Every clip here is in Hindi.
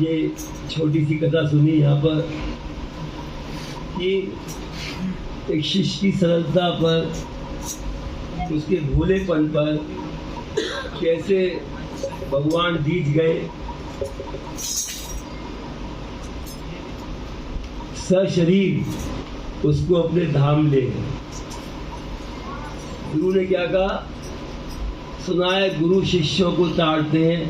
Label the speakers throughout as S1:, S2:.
S1: ये छोटी सी कथा सुनी यहाँ पर कि एक शिष्य की सरलता पर, उसके भोलेपन पर कैसे भगवान जीत गए। सशरीर उसको अपने धाम ले गए। गुरु ने क्या कहा, सुना है गुरु शिष्यों को ताड़ते हैं,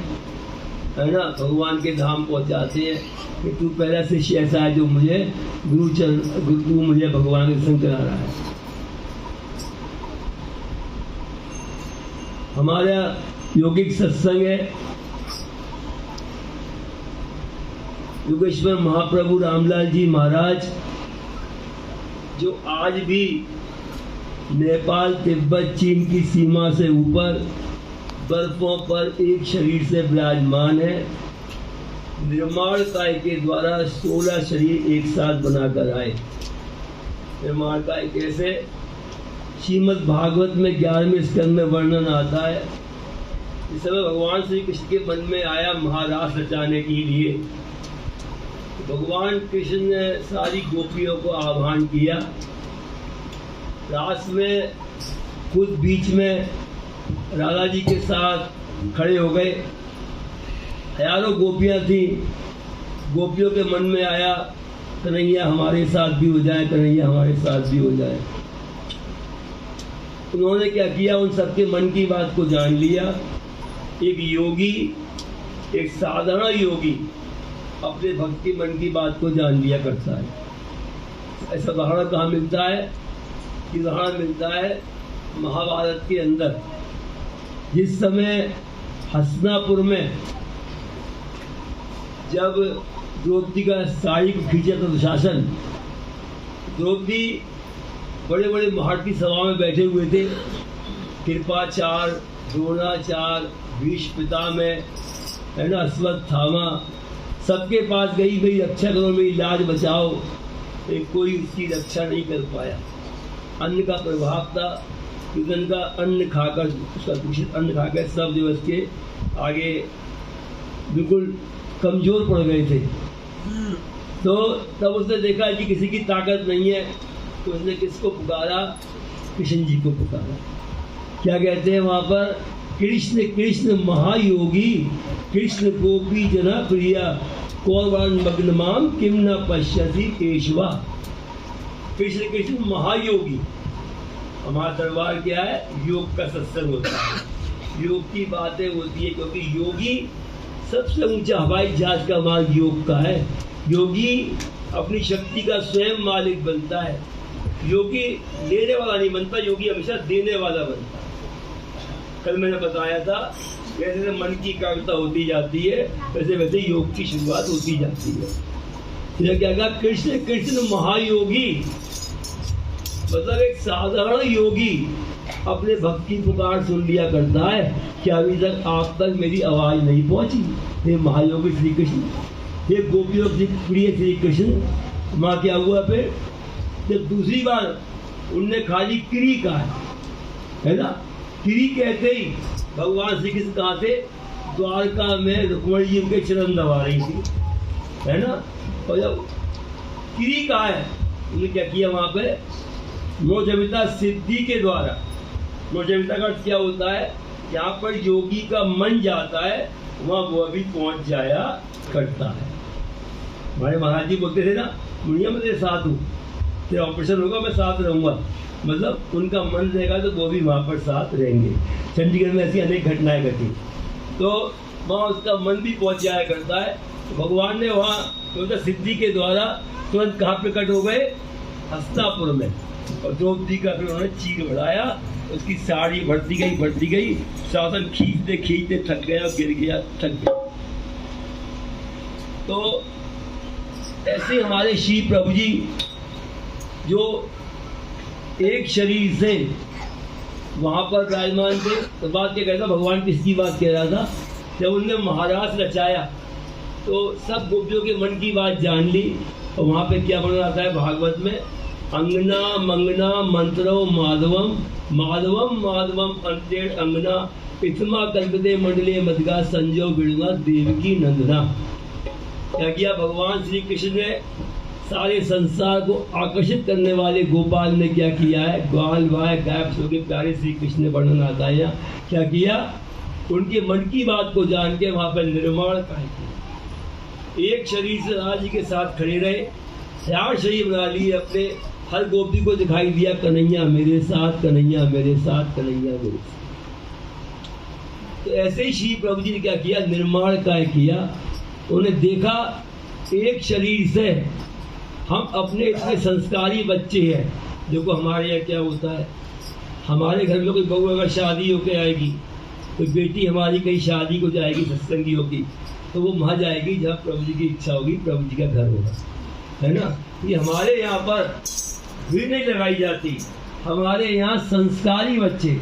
S1: है ना, भगवान के धाम पहुंचाते हैं कि तू पहला शिष्य ऐसा है जो मुझे तू मुझे भगवान के संग करा रहा है। हमारा योगिक सत्संग है, योगेश्वर महाप्रभु रामलाल जी महाराज जो आज भी नेपाल, तिब्बत, चीन की सीमा से ऊपर बर्फों पर एक शरीर से विराजमान है। निर्माण काय के द्वारा 16 शरीर एक साथ बनाकर आए। निर्माण काय कैसे? श्रीमद् भागवत में 11वें स्कंद में वर्णन आता है। इस समय भगवान श्री कृष्ण के मन में आया महारास रचाने के लिए। भगवान कृष्ण ने सारी गोपियों को आह्वान किया। रास में खुद बीच में राधा जी के साथ खड़े हो गए। हजारों गोपियां थी। गोपियों के मन में आया कन्हैया हमारे साथ भी हो जाए, कन्हैया हमारे साथ भी हो जाए। उन्होंने क्या किया, उन सबके मन की बात को जान लिया। एक योगी, एक साधारण योगी अपने भक्त के मन की बात को जान लिया करता है। ऐसा उदाहरण कहाँ मिलता है? उदाहरण मिलता है महाभारत के अंदर। जिस समय हस्तिनापुर में जब द्रौपदी का साड़ी को खींचा था दुशासन, द्रौपदी बड़े बड़े महारथी सभा में बैठे हुए थे। कृपाचार्य, द्रोणाचार्य, भीष्म पितामह, है ना, अश्वत्थामा, सबके पास गई, मेरी रक्षा करो, मेरी लाज बचाओ। कोई उसकी रक्षा नहीं कर पाया। अन्न का प्रभाव था, युद्धन का अन्न खाकर, उसका दूषित अन्न खाकर सब जो उसके आगे बिल्कुल कमजोर पड़ गए थे। तो तब उसने देखा कि किसी की ताकत नहीं है, तो उसने किसको पुकारा? कृष्ण जी को पुकारा। क्या कहते हैं वहाँ पर? कृष्ण कृष्ण महायोगी, कृष्ण गोपी जना प्रिया, कौरवान मग्नमाम किम न पश्यति केशवा। कृष्ण कृष्ण महायोगी। हमारा दरबार क्या है? योग का सत्संग होता है, योग की बातें होती है, क्योंकि योगी सबसे ऊंचा हवाई जहाज का मार्ग योग का है। योगी अपनी शक्ति का स्वयं मालिक बनता है। योगी लेने वाला नहीं बनता, योगी हमेशा देने वाला बनता है। कल मैंने बताया था जैसे मन की एकाग्रता होती जाती है, वैसे वैसे योग की शुरुआत होती जाती है। तो क्या कहा? कृष्ण कृष्ण महायोगी, मतलब एक साधारण योगी अपने भक्त की पुकार सुन लिया करता है कि अभी तक आप तक मेरी आवाज नहीं पहुंची। हे महायोगी श्री कृष्ण, हे गोपियों के प्रिय श्री कृष्ण। माँ क्या हुआ फिर? जब दूसरी बार उनने खाली किरी कहा, है ना, किरी कहते ही भगवान श्री कृष्ण कहाँ थे? द्वारका में रुक्मणी जी के चरण दबा रही थी, है ना। और जब किरी कहा है, उन्होंने क्या किया वहाँ पे? नोजमिता सिद्धि के द्वारा। नोजमिता का अर्थ क्या होता है? यहाँ पर योगी का मन जाता है, वहाँ वो अभी पहुँच जाया करता है। हमारे महाराज जी बोलते थे ना, दुनिया में तेरे साथ हूँ, तेरा ऑपरेशन होगा मैं साथ रहूँगा। मतलब उनका मन रहेगा तो वो भी वहाँ पर साथ रहेंगे। चंडीगढ़ में ऐसी अनेक घटनाएं घटी, तो वहाँ उसका मन भी पहुँच जाया करता है। तो भगवान ने वहाँ तो सिद्धि के द्वारा तुरंत कहाँ पे कट हो गए? हस्तिनापुर में। और द्रौपदी का फिर उन्होंने चीर बढ़ाया, उसकी साड़ी बढ़ती गई, शासन खींचते खींचते थक गया, गिर गया, थक गया। तो ऐसे हमारे श्री प्रभु जी जो एक शरीर से वहाँ पर विराजमान थे। तो बात क्या कहता, भगवान किसकी बात कह रहा था? जब उनने महारास रचाया तो सब गोपियों के मन की बात जान ली। और वहाँ पे क्या बन आता है भागवत में? अंगना मंगना मंत्रो माधवम, माधवम माधवम अंतेण अंगना, इतमा कल्पते मंडले मधगा संजो बिड़ना देवकी नंदना। क्या किया भगवान श्री कृष्ण ने सारे संसार को आकर्षित करने वाले गोपाल ने क्या किया है, ग्वाल वाय गाय सो के प्यारे श्री कृष्ण ने वर्णन आता है यहाँ क्या किया, उनके मन की बात को जान के वहाँ पर निर्माण कार्य किया। एक शरीर से राज के साथ खड़े रहे, चार शरीर बना लिए अपने, हर गोपी को दिखाई दिया कन्हैया मेरे साथ, कन्हैया मेरे साथ, कन्हैया मेरे साथ। तो ऐसे ही श्री प्रभु जी ने क्या किया, निर्माण कार्य किया। उन्हें देखा एक शरीर से हम अपने इतने संस्कारी बच्चे हैं। देखो हमारे यहाँ क्या होता है, हमारे घर में कोई बहू अगर शादी होकर आएगी, कोई बेटी हमारी कहीं शादी को जाएगी सत्संगी होगी, तो वो वहाँ जाएगी जहाँ प्रभु जी की इच्छा होगी, प्रभु जी का घर होगा, है ना। ये हमारे यहाँ पर भीड़ नहीं लगाई जाती, हमारे यहाँ संस्कारी बच्चे।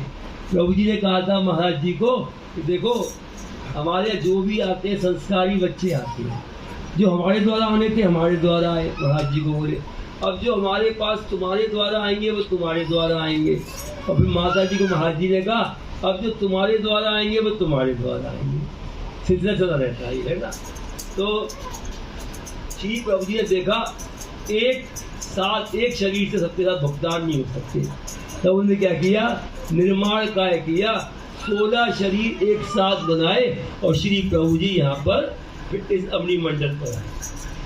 S1: प्रभु जी ने कहा था महाराज जी को कि देखो हमारे जो भी आते हैं संस्कारी बच्चे आते हैं, जो हमारे द्वारा आने थे हमारे द्वारा आए। महाराज जी को बोले अब जो हमारे पास तुम्हारे द्वारा आएंगे वो तुम्हारे द्वारा आएंगे। और फिर माता जी को महाराज जी ने कहा अब जो तुम्हारे द्वारा आएंगे वो तुम्हारे द्वारा आएंगे। सिलसिला चला रहता है ना। तो श्री प्रभु जी ने देखा एक साथ एक शरीर से सबके साथ भुगतान नहीं हो सकते, तब उन्होंने क्या किया, निर्माण कार्य किया। 16 शरीर एक साथ बनाए और श्री प्रभु जी यहाँ पर इस अमली मंडल पर आए।